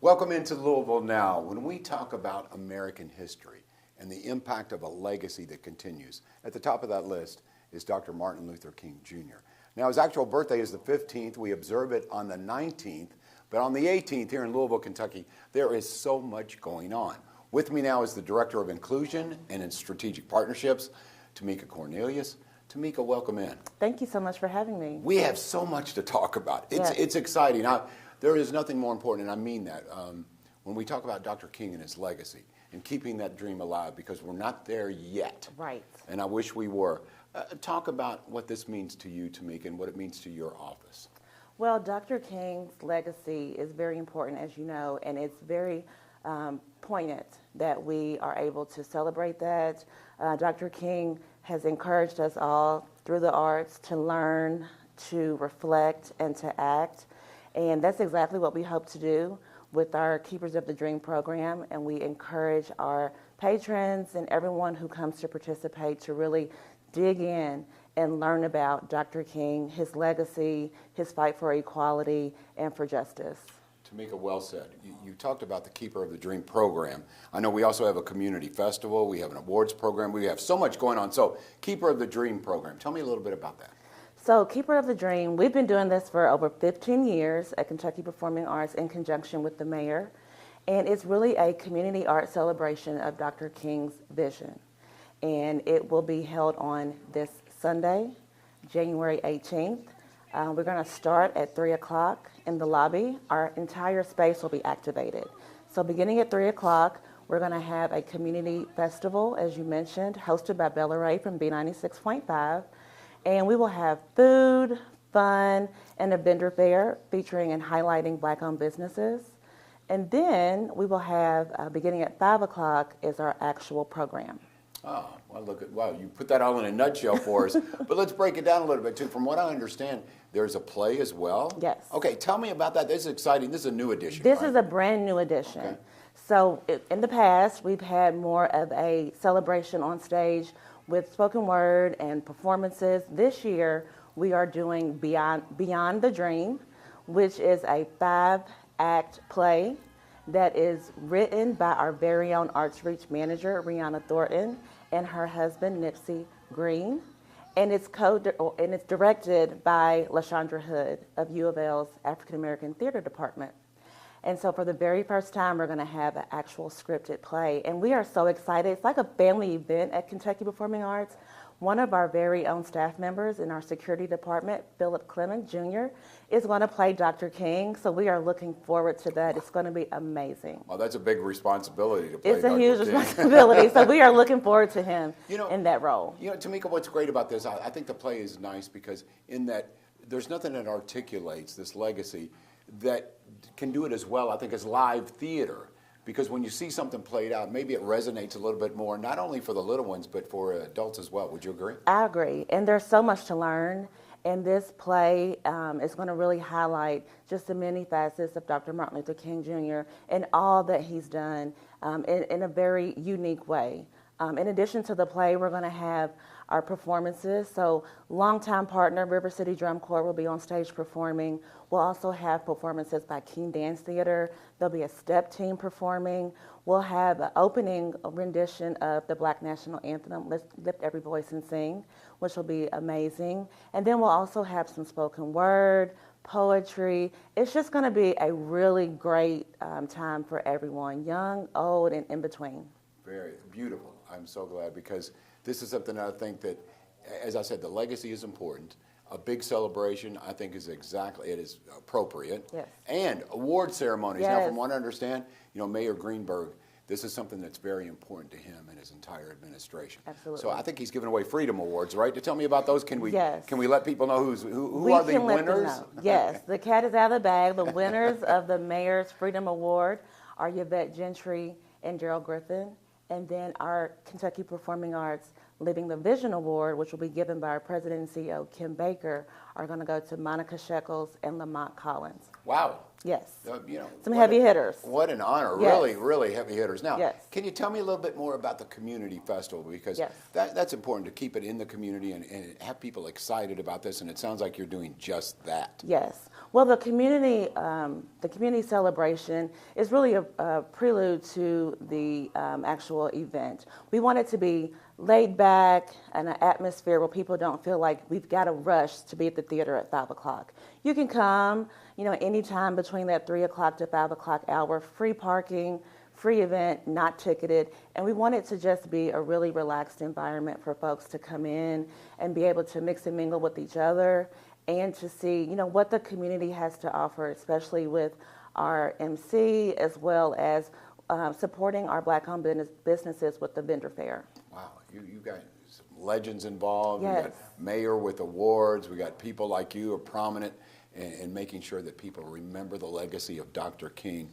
Welcome into Louisville Now. When we talk about American history and the impact of a legacy that continues, at the top of that list is Dr. Martin Luther King Jr. Now, his actual birthday is the 15th. We observe it on the 19th. But on the 18th, here in Louisville, Kentucky, there is so much going on. With me now is the Director of Inclusion and in Strategic Partnerships, Tamika Cornelius. Tamika, welcome in. Thank you so much for having me. We have so much to talk about. It's exciting. There is nothing more important, and I mean that, when we talk about Dr. King and his legacy and keeping that dream alive, because we're not there yet. Right. And I wish we were. Talk about what this means to you, Tamika, and what it means to your office. Well, Dr. King's legacy is very important, as you know, and it's very poignant that we are able to celebrate that. Dr. King has encouraged us all through the arts to learn, to reflect, and to act. And that's exactly what we hope to do with our Keepers of the Dream program. And we encourage our patrons and everyone who comes to participate to really dig in and learn about Dr. King, his legacy, his fight for equality, and for justice. Tamika, well said. You talked about the Keeper of the Dream program. I know we also have a community festival. We have an awards program. We have so much going on. So, Keeper of the Dream program. Tell me a little bit about that. So, Keeper of the Dream, we've been doing this for over 15 years at Kentucky Performing Arts in conjunction with the mayor. And it's really a community art celebration of Dr. King's vision. And it will be held on this Sunday, January 18th. We're going to start at 3 o'clock in the lobby. Our entire space will be activated. So beginning at 3 o'clock, we're going to have a community festival, as you mentioned, hosted by Bella Ray from B96.5. And we will have food, fun, and a vendor fair featuring and highlighting Black-owned businesses. And then we will have, beginning at 5 o'clock, is our actual program. Oh, well, wow, you put that all in a nutshell for us. But let's break it down a little bit, too. From what I understand, there's a play as well? Yes. Okay, tell me about that. This is exciting. This is a new edition, This right? is a brand new edition. Okay. So in the past, we've had more of a celebration on stage with spoken word and performances. This year, we are doing Beyond the Dream, which is a 5-act play that is written by our very own Arts Reach manager, Rihanna Thornton, and her husband, Nipsey Green. And it's directed by LaShondra Hood of U of L's African American Theater Department. And so for the very first time, we're going to have an actual scripted play. And we are so excited. It's like a family event at Kentucky Performing Arts. One of our very own staff members in our security department, Philip Clement Jr., is going to play Dr. King. So we are looking forward to that. It's going to be amazing. Well, that's a big responsibility to play It's a Dr. huge King. responsibility. So we are looking forward to him in that role. You know, Tamika, what's great about this, I think the play is nice because in that there's nothing that articulates this legacy that can do it as well, I think, as live theater. Because when you see something played out, maybe it resonates a little bit more, not only for the little ones, but for adults as well. Would you agree? I agree. And there's so much to learn. And this play is going to really highlight just the many facets of Dr. Martin Luther King Jr. and all that he's done in a very unique way. In addition to the play, we're going to have our performances. So longtime partner, River City Drum Corps, will be on stage performing. We'll also have performances by King Dance Theater. There'll be a step team performing. We'll have an opening rendition of the Black National Anthem, Lift Every Voice and Sing, which will be amazing. And then we'll also have some spoken word, poetry. It's just going to be a really great time for everyone, young, old, and in between. Very beautiful. I'm so glad because this is something I think that, as I said, the legacy is important. A big celebration, I think, is appropriate. Yes. And award ceremonies. Yes. Now, from what I understand, Mayor Greenberg, this is something that's very important to him and his entire administration. Absolutely. So I think he's giving away Freedom Awards, right? To tell me about those, can we let people know who are the winners? Yes, the cat is out of the bag. The winners of the Mayor's Freedom Award are Yvette Gentry and Gerald Griffin. And then our Kentucky Performing Arts Living the Vision Award, which will be given by our president and CEO, Kim Baker, are going to go to Monica Shekels and Lamont Collins. Wow. Yes. You know, some heavy hitters. What an honor. Yes. Really, really heavy hitters. Now, yes. Can you tell me a little bit more about the community festival? Because yes. that's important to keep it in the community and have people excited about this, and it sounds like you're doing just that. Yes. Well, the community celebration is really a prelude to the actual event. We want it to be laid back and an atmosphere where people don't feel like we've got to rush to be at the theater at 5 o'clock. You can come, anytime between that 3 o'clock to 5 o'clock hour, free parking, free event, not ticketed, and we want it to just be a really relaxed environment for folks to come in and be able to mix and mingle with each other and to see, what the community has to offer, especially with our MC as well as supporting our Black-owned businesses with the vendor fair. Wow, you got some legends involved. Yes. We got mayor with awards. We got people like you are prominent in making sure that people remember the legacy of Dr. King.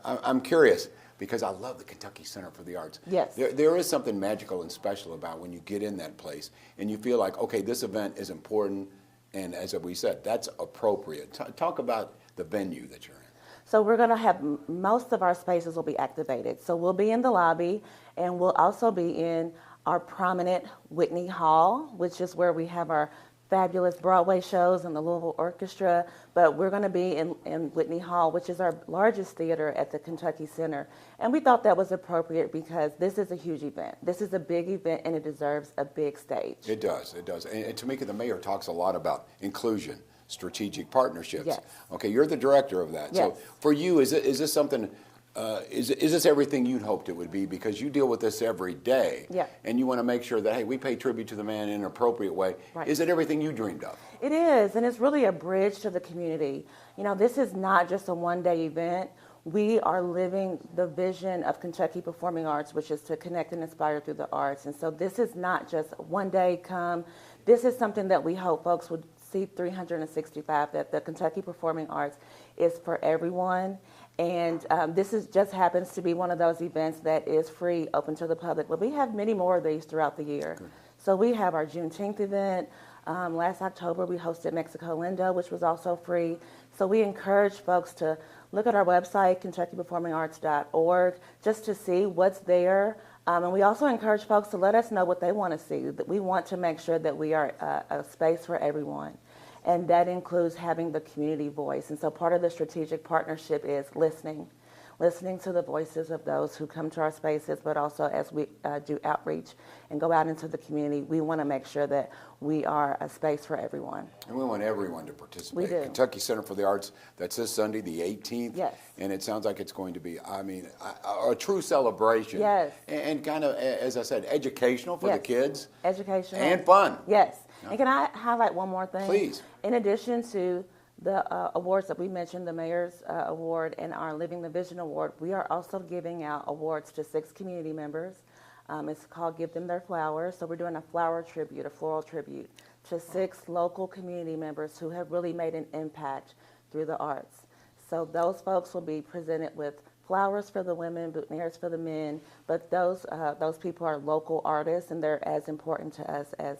I'm curious, because I love the Kentucky Center for the Arts. Yes. There is something magical and special about when you get in that place and you feel like, okay, this event is important, and as we said, that's appropriate. Talk about the venue that you're in. So we're going to have, most of our spaces will be activated. So we'll be in the lobby, and we'll also be in our prominent Whitney Hall, which is where we have our fabulous Broadway shows and the Louisville Orchestra. But we're going to be in Whitney Hall, which is our largest theater at the Kentucky Center. And we thought that was appropriate because this is a huge event. This is a big event, and it deserves a big stage. It does. And Tamika, the mayor, talks a lot about inclusion, strategic partnerships. Yes. Okay, you're the director of that. Yes. So for you, is this something, is this everything you'd hoped it would be? Because you deal with this every day. Yeah. And you want to make sure that, hey, we pay tribute to the man in an appropriate way. Right. Is it everything you dreamed of? It is, and it's really a bridge to the community. This is not just a one-day event. We are living the vision of Kentucky Performing Arts, which is to connect and inspire through the arts. And so this is not just one day come. This is something that we hope folks would see 365, that the Kentucky Performing Arts is for everyone. And this just happens to be one of those events that is free, open to the public. But we have many more of these throughout the year. Good. So we have our Juneteenth event. Last October, we hosted Mexico Lindo, which was also free. So we encourage folks to look at our website, KentuckyPerformingArts.org, just to see what's there. And we also encourage folks to let us know what they want to see. That we want to make sure that we are a space for everyone. And that includes having the community voice. And so part of the strategic partnership is listening to the voices of those who come to our spaces, but also as we do outreach and go out into the community, we want to make sure that we are a space for everyone. And we want everyone to participate. We do. Kentucky Center for the Arts, that's this Sunday, the 18th. Yes. And it sounds like it's going to be, a true celebration. Yes. And kind of, as I said, educational for the kids. Educational. And fun. Yes. Yeah. And can I highlight one more thing? Please. In addition to the awards that we mentioned, the Mayor's Award and our Living the Vision Award, we are also giving out awards to 6 community members. It's called Give Them Their Flowers. So we're doing a floral tribute to 6 local community members who have really made an impact through the arts. So those folks will be presented with flowers for the women, boutonnieres for the men, but those people are local artists, and they're as important to us as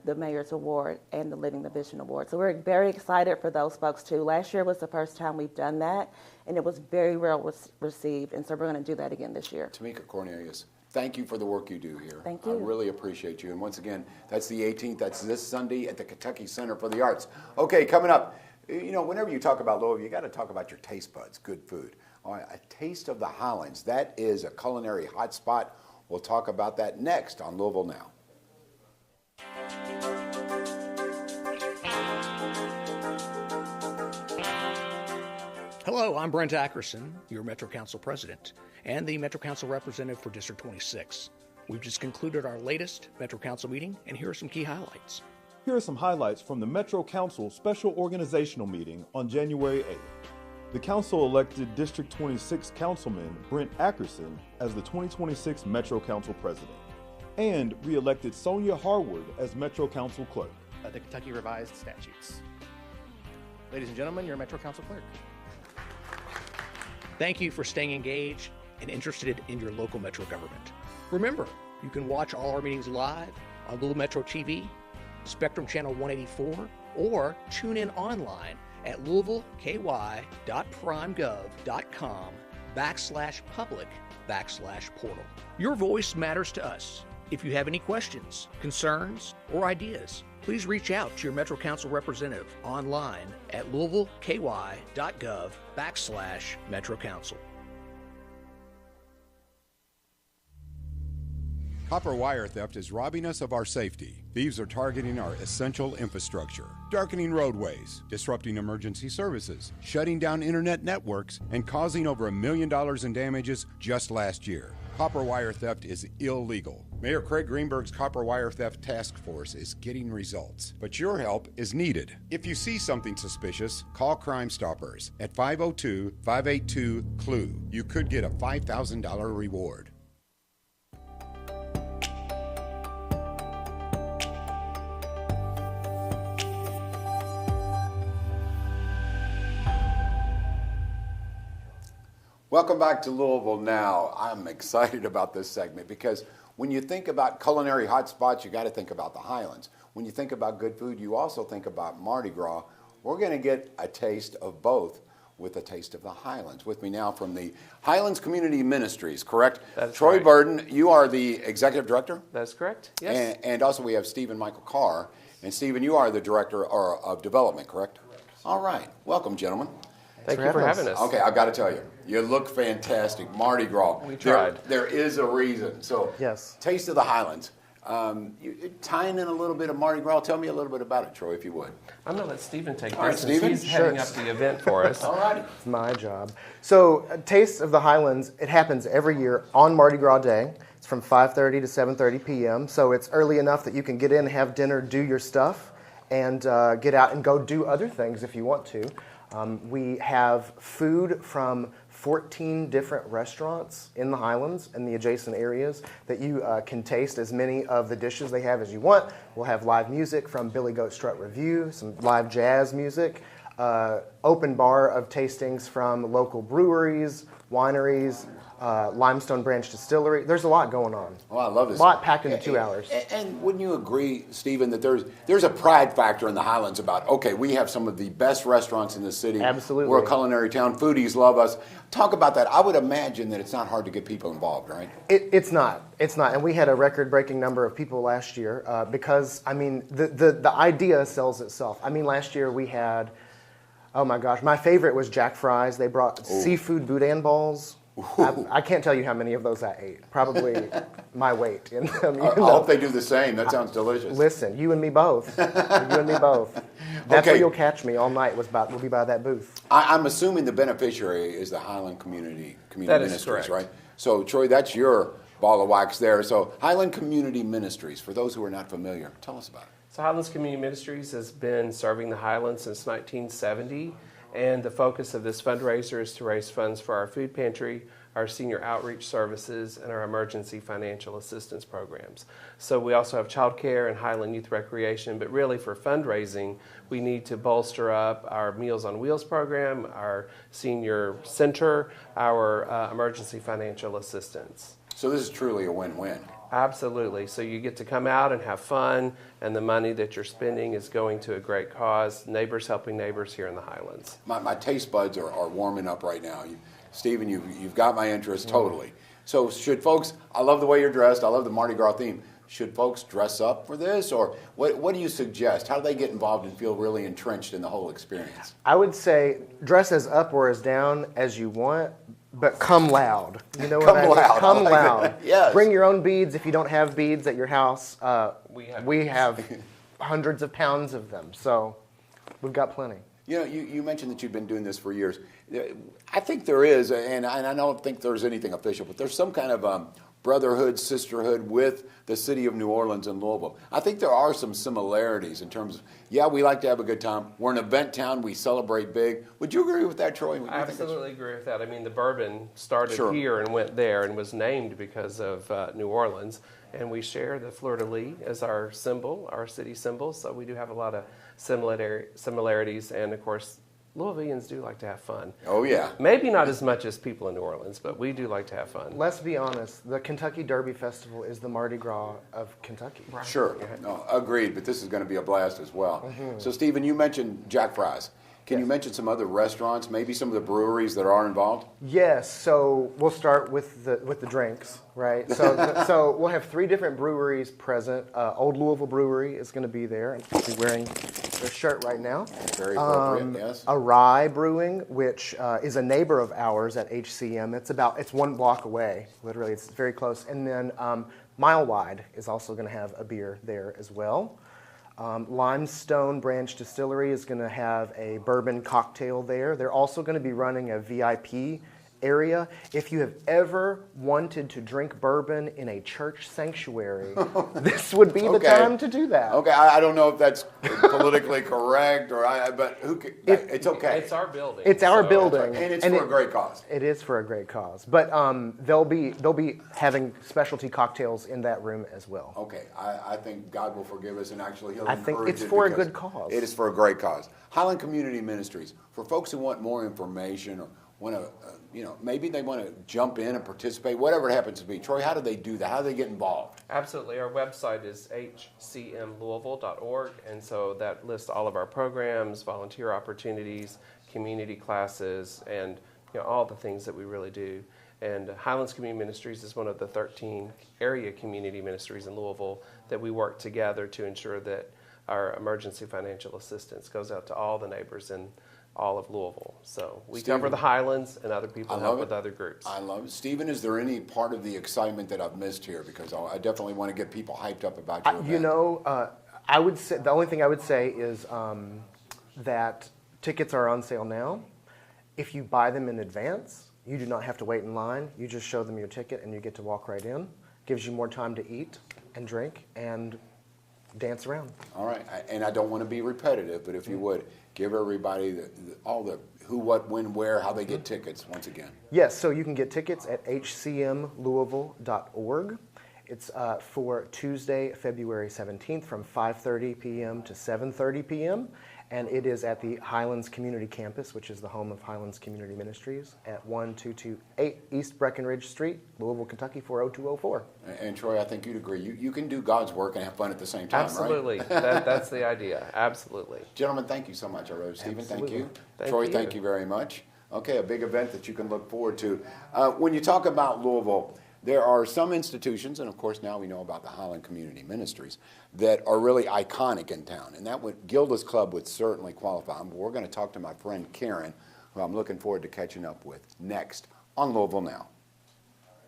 the Mayor's Award and the Living the Vision Award. So we're very excited for those folks too. Last year was the first time we've done that, and it was very well received, and so we're going to do that again this year. Tamika Cornelius, thank you for the work you do here. Thank you. I really appreciate you. And once again, that's the 18th. That's this Sunday at the Kentucky Center for the Arts. Okay, coming up, whenever you talk about Louisville, you got to talk about your taste buds, good food. All right, a taste of the Highlands. That is a culinary hotspot. We'll talk about that next on Louisville Now. Hello, I'm Brent Ackerson, your Metro Council President and the Metro Council Representative for District 26. We've just concluded our latest Metro Council meeting, and here are some key highlights. Here are some highlights from the Metro Council Special Organizational Meeting on January 8th. The Council elected District 26 Councilman Brent Ackerson as the 2026 Metro Council President, and re-elected Sonia Harwood as Metro Council Clerk. The Kentucky Revised Statutes. Ladies and gentlemen, your Metro Council Clerk. Thank you for staying engaged and interested in your local Metro government. Remember, you can watch all our meetings live on Louisville Metro TV, Spectrum Channel 184, or tune in online at louisvilleky.primegov.com/public/portal. Your voice matters to us. If you have any questions, concerns, or ideas, please reach out to your Metro Council representative online at louisvilleky.gov/Metro Council. Copper wire theft is robbing us of our safety. Thieves are targeting our essential infrastructure, darkening roadways, disrupting emergency services, shutting down internet networks, and causing over $1 million in damages just last year. Copper wire theft is illegal. Mayor Craig Greenberg's Copper Wire Theft Task Force is getting results, but your help is needed. If you see something suspicious, call Crime Stoppers at 502-582-CLUE. You could get a $5,000 reward. Welcome back to Louisville Now. I'm excited about this segment because when you think about culinary hotspots, you got to think about the Highlands. When you think about good food, you also think about Mardi Gras. We're going to get a taste of both with a taste of the Highlands. With me now from the Highlands Community Ministries, correct? That's Troy right. Burden, you are the executive director? That's correct, yes. And also we have Stephen Michael Carr. And Stephen, you are the director of development, correct? All right. Welcome, gentlemen. Thank you for having us. Okay, I've got to tell you, you look fantastic. Mardi Gras. We tried. There is a reason. So, Yes. Taste of the Highlands. Tying in a little bit of Mardi Gras, tell me a little bit about it, Troy, if you would. I'm going to let Stephen take All right, this since Stephen. he's heading up the event for us. All righty. It's my job. So, Taste of the Highlands, it happens every year on Mardi Gras Day. It's from 5:30 to 7:30 p.m., so it's early enough that you can get in, have dinner, do your stuff, and get out and go do other things if you want to. We have food from 14 different restaurants in the Highlands and the adjacent areas that you can taste as many of the dishes they have as you want. We'll have live music from Billy Goat Strut Review, some live jazz music, open bar of tastings from local breweries, wineries, Limestone Branch Distillery. There's a lot going on. Oh, I love this. A lot packed into 2 hours. And wouldn't you agree, Stephen, that there's a pride factor in the Highlands about, okay, we have some of the best restaurants in the city. Absolutely. We're a culinary town. Foodies love us. Talk about that. I would imagine that it's not hard to get people involved, right? It's not. It's not. And we had a record-breaking number of people last year because, I mean, the idea sells itself. I mean, last year we had, oh my gosh, my favorite was Jack Fry's. They brought seafood boudin balls. I can't tell you how many of those I ate. Probably my weight in them. I hope they do the same. That sounds delicious. Listen, you and me both. You and me both. That's Okay. where you'll catch me all night. We'll be by that booth. I'm assuming the beneficiary is the Highland Community That is Ministries, correct. right? So, Troy, that's your ball of wax there. So, Highland Community Ministries, for those who are not familiar, tell us about it. So Highlands Community Ministries has been serving the Highlands since 1970, and the focus of this fundraiser is to raise funds for our food pantry, our senior outreach services, and our emergency financial assistance programs. So we also have childcare and Highland Youth Recreation, but really for fundraising, we need to bolster up our Meals on Wheels program, our senior center, our emergency financial assistance. So, this is truly a win-win. Absolutely. So you get to come out and have fun, and the money that you're spending is going to a great cause, neighbors helping neighbors here in the Highlands. My taste buds are warming up right now. Stephen, you've got my interest totally. So should folks, I love the way you're dressed, I love the Mardi Gras theme. Should folks dress up for this, or what do you suggest? How do they get involved and feel really entrenched in the whole experience? I would say dress as up or as down as you want, but come loud. You know what I mean? loud. Come I like loud. that. Yes. Bring your own beads if you don't have beads at your house. We have hundreds of pounds of them, so we've got plenty. You know, you mentioned that you've been doing this for years. I think there is, and I don't think there's anything official, but there's some kind of brotherhood, sisterhood with the city of New Orleans and Louisville. I think there are some similarities in terms of, yeah, we like to have a good time. We're an event town. We celebrate big. Would you agree with that, Troy? Would you I think that's- absolutely agree with that. I mean, the bourbon started Sure. here and went there and was named because of New Orleans. And we share the fleur-de-lis as our symbol, our city symbol. So we do have a lot of similarities. And, of course, Louisvillians do like to have fun. Oh, yeah. Maybe not as much as people in New Orleans, but we do like to have fun. Let's be honest, the Kentucky Derby Festival is the Mardi Gras of Kentucky. Sure. No, agreed, but this is going to be a blast as well. So, Stephen, you mentioned Jack Fry's. Can you mention some other restaurants, maybe some of the breweries that are involved? Yes, so we'll start with the drinks, right? So we'll have 3 different breweries present. Old Louisville Brewery is going to be there, and I'll be wearing their shirt right now. Very appropriate, yes. Rye Brewing, which is a neighbor of ours at HCM. It's 1 block away, literally. It's very close. And then Mile Wide is also going to have a beer there as well. Limestone Branch Distillery is going to have a bourbon cocktail there. They're also going to be running a VIP area. If you have ever wanted to drink bourbon in a church sanctuary, this would be the time to do that. Okay, I don't know if that's politically correct, but it's okay. It's our building. It's our building, and it's for a great cause. It is for a great cause, but they'll be having specialty cocktails in that room as well. Okay, I think God will forgive us, and actually He'll I think encourage it's it for a because good cause. It is for a great cause. Highland Community Ministries, for folks who want more information or want to, maybe they want to jump in and participate, whatever it happens to be. Troy, how do they do that? How do they get involved? Absolutely. Our website is hcmlouisville.org, and so that lists all of our programs, volunteer opportunities, community classes, and all the things that we really do. And Highlands Community Ministries is one of the 13 area community ministries in Louisville that we work together to ensure that our emergency financial assistance goes out to all the neighbors in all of Louisville. So we cover the Highlands, and other people help with other groups. I love it. Stephen, is there any part of the excitement that I've missed here? Because I definitely want to get people hyped up about your event. I would say the only thing I would say is that tickets are on sale now. If you buy them in advance, you do not have to wait in line. You just show them your ticket, and you get to walk right in. Gives you more time to eat and drink and dance around. All right, and I don't want to be repetitive, but if you would, give everybody all the who, what, when, where, how they get tickets once again. Yes, so you can get tickets at hcmlouisville.org. It's for Tuesday, February 17th from 5:30 p.m. to 7:30 p.m., and it is at the Highlands Community Campus, which is the home of Highlands Community Ministries, at 1228 East Breckenridge Street, Louisville, Kentucky, 40204. And Troy, I think you'd agree. You can do God's work and have fun at the same time, Absolutely. right? That's the idea. Absolutely. Gentlemen, thank you so much. Stephen, thank you. Troy, thank you very much. Okay, a big event that you can look forward to. When you talk about Louisville, there are some institutions, and of course now we know about the Highland Community Ministries, that are really iconic in town. And Gilda's Club would certainly qualify. We're going to talk to my friend Karen, who I'm looking forward to catching up with next on Louisville Now.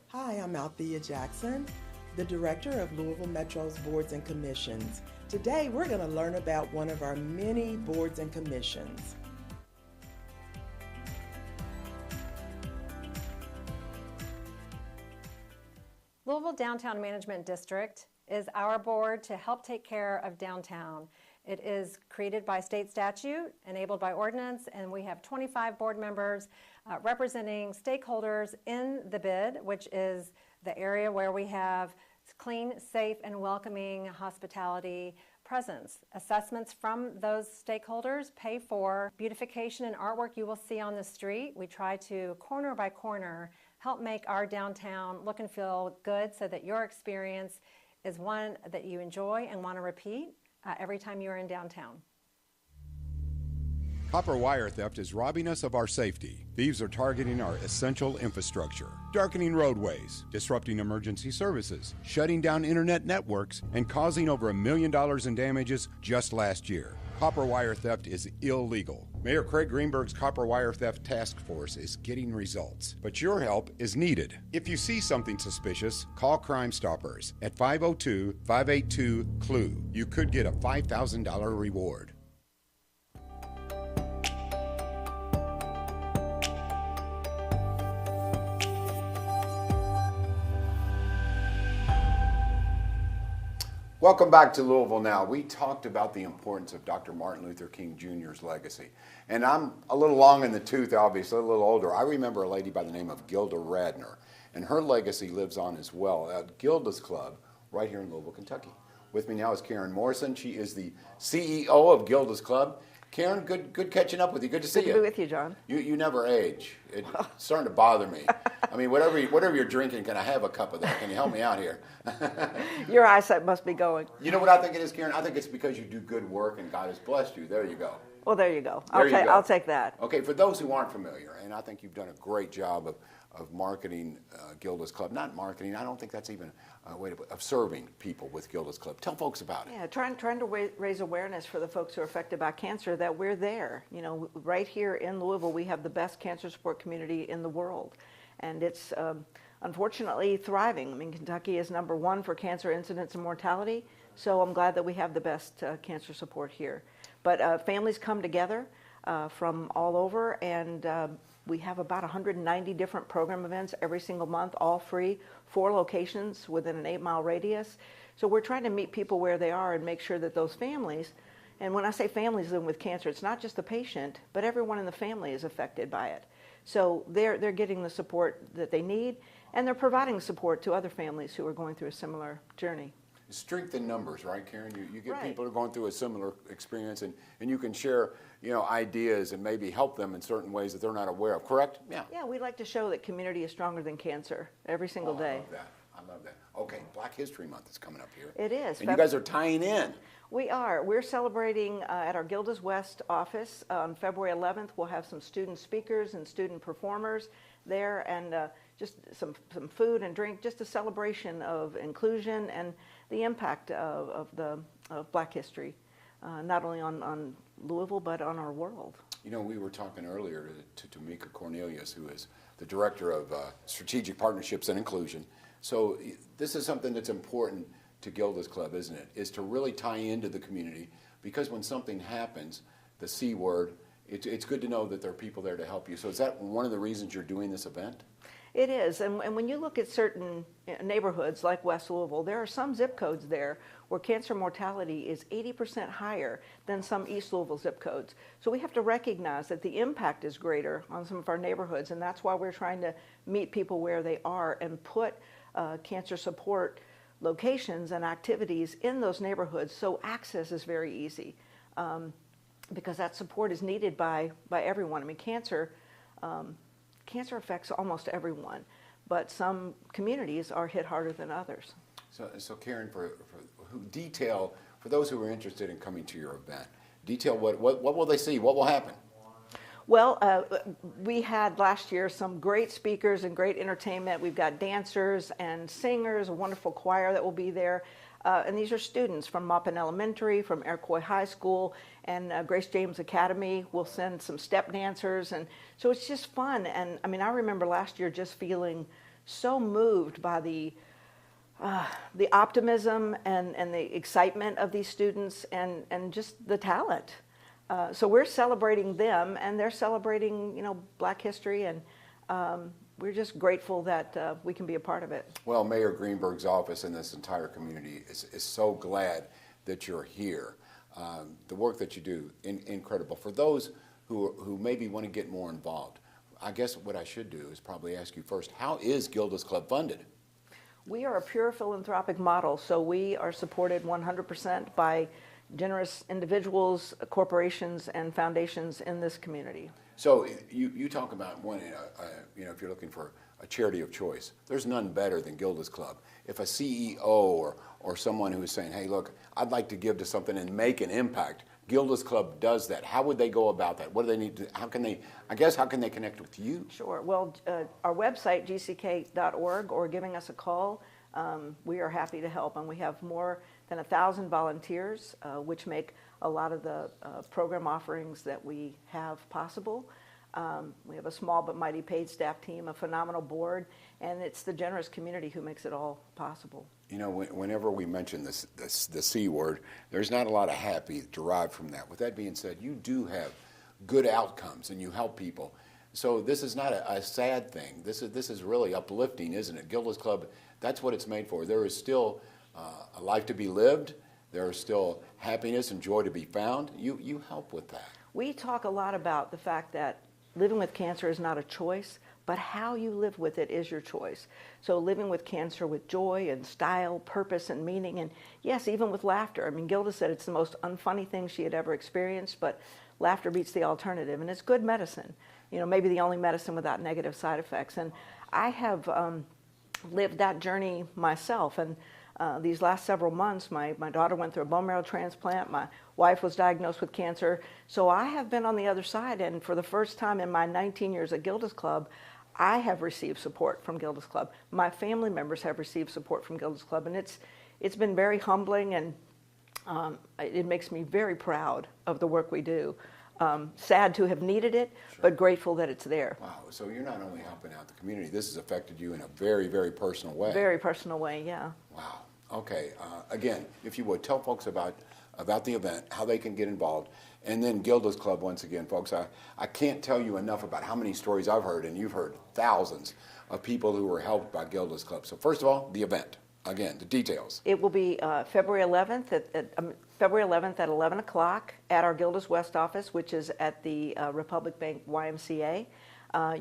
Hi, I'm Althea Jackson, the director of Louisville Metro's Boards and Commissions. Today we're going to learn about one of our many boards and commissions. Louisville Downtown Management District is our board to help take care of downtown. It is created by state statute, enabled by ordinance, and we have 25 board members representing stakeholders in the bid, which is the area where we have clean, safe, and welcoming hospitality presence. Assessments from those stakeholders pay for beautification and artwork you will see on the street. We try to, corner by corner, help make our downtown look and feel good so that your experience is one that you enjoy and want to repeat every time you're in downtown. Copper wire theft is robbing us of our safety. Thieves are targeting our essential infrastructure, darkening roadways, disrupting emergency services, shutting down internet networks, and causing over $1 million in damages just last year. Copper wire theft is illegal. Mayor Craig Greenberg's Copper Wire Theft Task Force is getting results, but your help is needed. If you see something suspicious, call Crime Stoppers at 502-582-CLUE. You could get a $5,000 reward. Welcome back to Louisville Now. We talked about the importance of Dr. Martin Luther King Jr.'s legacy. And I'm a little long in the tooth, obviously, a little older. I remember a lady by the name of Gilda Radner, and her legacy lives on as well at Gilda's Club right here in Louisville, Kentucky. With me now is Karen Morrison. She is the CEO of Gilda's Club. Karen, good catching up with you. Good to see Good you. to be with you, John. You never age. It's starting to bother me. I mean, whatever you're drinking, can I have a cup of that? Can you help me out here? Your eyesight must be going. You know what I think it is, Karen? I think it's because you do good work and God has blessed you. There you go. Well, there you go. There you go. I'll take that. Okay, for those who aren't familiar, and I think you've done a great job of marketing Gilda's Club. Not marketing, I don't think that's even a way of serving people with Gilda's Club. Tell folks about it. Yeah, trying to raise awareness for the folks who are affected by cancer that we're there. You know, right here in Louisville, we have the best cancer support community in the world. And it's unfortunately thriving. I mean, Kentucky is #1 for cancer incidence and mortality, so I'm glad that we have the best cancer support here. But families come together from all over, and we have about 190 different program events every single month, all free, 4 locations within an 8-mile radius. So we're trying to meet people where they are and make sure that those families, and when I say families living with cancer, it's not just the patient, but everyone in the family is affected by it. So they're getting the support that they need, and they're providing support to other families who are going through a similar journey. Strength in numbers, right, Karen? You get Right. people who are going through a similar experience, and you can share, ideas and maybe help them in certain ways that they're not aware of. Correct? Yeah. Yeah, we like to show that community is stronger than cancer every single day. I love that. Okay, Black History Month is coming up here. It is. And you guys are tying in. We are. We're celebrating at our Gilda's West office on February 11th. We'll have some student speakers and student performers there, and just some food and drink, just a celebration of inclusion and the impact of Black history, not only on Louisville, but on our world. You know, we were talking earlier to Tamika Cornelius, who is the Director of Strategic Partnerships and Inclusion. So this is something that's important to Gilda's Club, isn't it? Is to really tie into the community, because when something happens, the C word, it's good to know that there are people there to help you. So is that one of the reasons you're doing this event? It is, and when you look at certain neighborhoods like West Louisville, there are some zip codes there where cancer mortality is 80% higher than some East Louisville zip codes. So we have to recognize that the impact is greater on some of our neighborhoods, and that's why we're trying to meet people where they are and put cancer support locations and activities in those neighborhoods so access is very easy, because that support is needed by everyone. I mean, cancer affects almost everyone, but some communities are hit harder than others. So Karen, for those who are interested in coming to your event, detail what will they see? What will happen? Well, we had last year some great speakers and great entertainment. We've got dancers and singers, a wonderful choir that will be there. And these are students from Maupin Elementary, from Iroquois High School, and Grace James Academy. We'll send some step dancers. And so it's just fun. And I mean, I remember last year just feeling so moved by the optimism and the excitement of these students and just the talent. So we're celebrating them, and they're celebrating, Black history, and we're just grateful that we can be a part of it. Well, Mayor Greenberg's office and this entire community is so glad that you're here. The work that you do, incredible. For those who maybe want to get more involved, I guess what I should do is probably ask you first, how is Gilda's Club funded? We are a pure philanthropic model, so we are supported 100% by generous individuals, corporations, and foundations in this community. So you talk about one, if you're looking for a charity of choice, there's none better than Gilda's Club. If a CEO or someone who is saying, hey, look, I'd like to give to something and make an impact, Gilda's Club does that. How would they go about that? What do they need to, how can they connect with you? Sure. Well, our website, gck.org, or giving us a call, we are happy to help, and we have more than 1,000 volunteers, which make a lot of the program offerings that we have possible. We have a small but mighty paid staff team, a phenomenal board, and it's the generous community who makes it all possible. Whenever we mention the C word, there's not a lot of happy derived from that. With that being said, you do have good outcomes and you help people. So this is not a sad thing. This is really uplifting, isn't it? Gilda's Club, that's what it's made for. There is still a life to be lived. There is still happiness and joy to be found. You help with that. We talk a lot about the fact that living with cancer is not a choice, but how you live with it is your choice. So living with cancer with joy and style, purpose and meaning, and yes, even with laughter. I mean, Gilda said it's the most unfunny thing she had ever experienced, but laughter beats the alternative, and it's good medicine. You know, maybe the only medicine without negative side effects. And I have lived that journey myself, and these last several months, my daughter went through a bone marrow transplant, my wife was diagnosed with cancer, so I have been on the other side, and for the first time in my 19 years at Gilda's Club, I have received support from Gilda's Club. My family members have received support from Gilda's Club, and it's been very humbling, and it makes me very proud of the work we do. Sad to have needed it, but grateful that it's there. Wow, so you're not only helping out the community, this has affected you in a very, very personal way. Very personal way, yeah. Wow, okay. Again, if you would, tell folks about the event, how they can get involved, and then Gilda's Club, once again, folks. I can't tell you enough about how many stories I've heard, and you've heard thousands of people who were helped by Gilda's Club. So first of all, the event. Again, the details. It will be February 11th at 11 o'clock at our Gilda's West office, which is at the Republic Bank YMCA.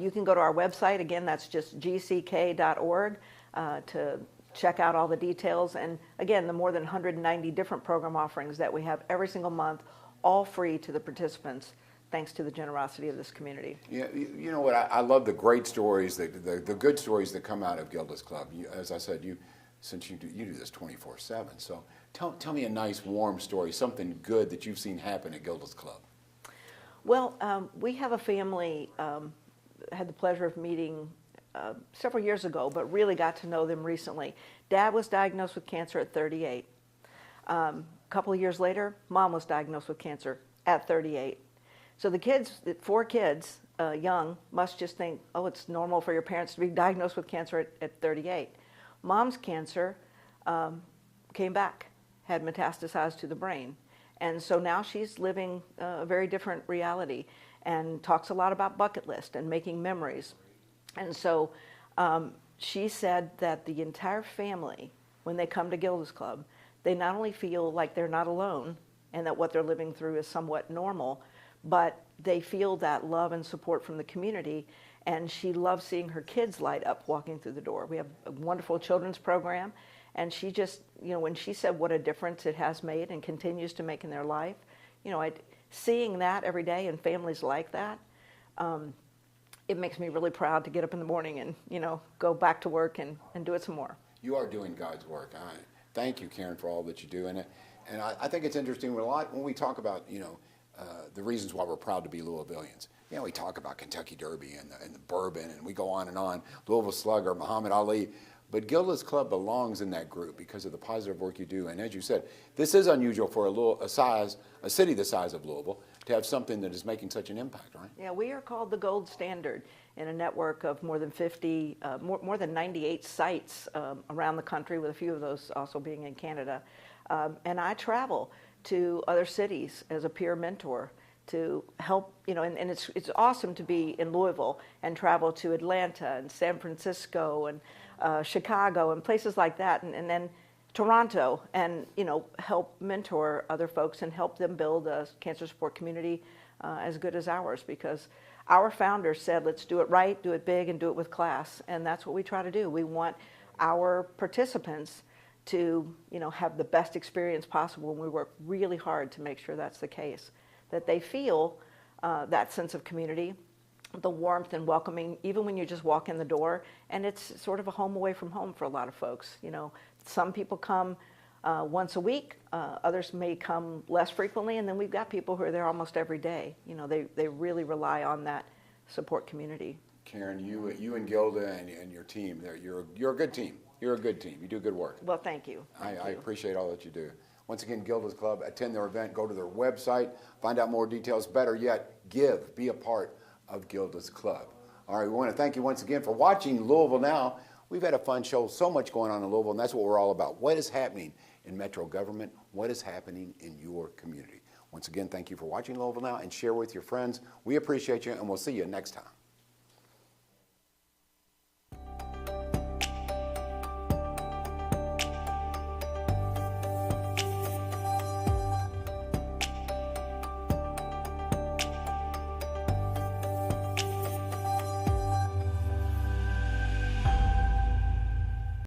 You can go to our website. Again, that's just gck.org to check out all the details. And again, the more than 190 different program offerings that we have every single month, all free to the participants, thanks to the generosity of this community. Yeah, you know what? I love the great stories, the good stories that come out of Gilda's Club. As I said, since you do this 24/7, so tell me a nice, warm story, something good that you've seen happen at Gilda's Club. Well, we have a family, had the pleasure of meeting several years ago, but really got to know them recently. Dad was diagnosed with cancer at 38. A couple of years later, Mom was diagnosed with cancer at 38. So the kids, the 4 kids, young, must just think, oh, it's normal for your parents to be diagnosed with cancer at 38. Mom's cancer came back, had metastasized to the brain. And so now she's living a very different reality and talks a lot about bucket list and making memories. And so she said that the entire family, when they come to Gilda's Club, they not only feel like they're not alone and that what they're living through is somewhat normal, but they feel that love and support from the community. And she loves seeing her kids light up walking through the door. We have a wonderful children's program, and she just, when she said what a difference it has made and continues to make in their life, seeing that every day and families like that, it makes me really proud to get up in the morning and, go back to work and do it some more. You are doing God's work. Thank you, Karen, for all that you do. And I think it's interesting when we talk about, the reasons why we're proud to be Louisvillians. We talk about Kentucky Derby and the bourbon, and we go on and on, Louisville Slugger, Muhammad Ali. But Gilda's Club belongs in that group because of the positive work you do. And as you said, this is unusual for a city the size of Louisville to have something that is making such an impact, right? Yeah, we are called the gold standard in a network of more than 98 sites around the country, with a few of those also being in Canada. And I travel to other cities as a peer mentor to help, and it's awesome to be in Louisville and travel to Atlanta and San Francisco and Chicago and places like that, and then Toronto, and help mentor other folks and help them build a cancer support community as good as ours, because our founders said, let's do it right, do it big, and do it with class, and that's what we try to do. We want our participants to have the best experience possible, and we work really hard to make sure that's the case, that they feel that sense of community, the warmth and welcoming, even when you just walk in the door. And it's sort of a home away from home for a lot of folks. Some people come once a week, others may come less frequently, and then we've got people who are there almost every day. They really rely on that support community. Karen, you and Gilda and your team, you're a good team. You're a good team. You do good work. Well, thank you. I appreciate all that you do. Once again, Gilda's Club, attend their event, go to their website, find out more details. Better yet, be a part of Gilda's Club. All right, we want to thank you once again for watching Louisville Now. We've had a fun show, so much going on in Louisville, and that's what we're all about. What is happening in Metro government? What is happening in your community? Once again, thank you for watching Louisville Now, and share with your friends. We appreciate you, and we'll see you next time.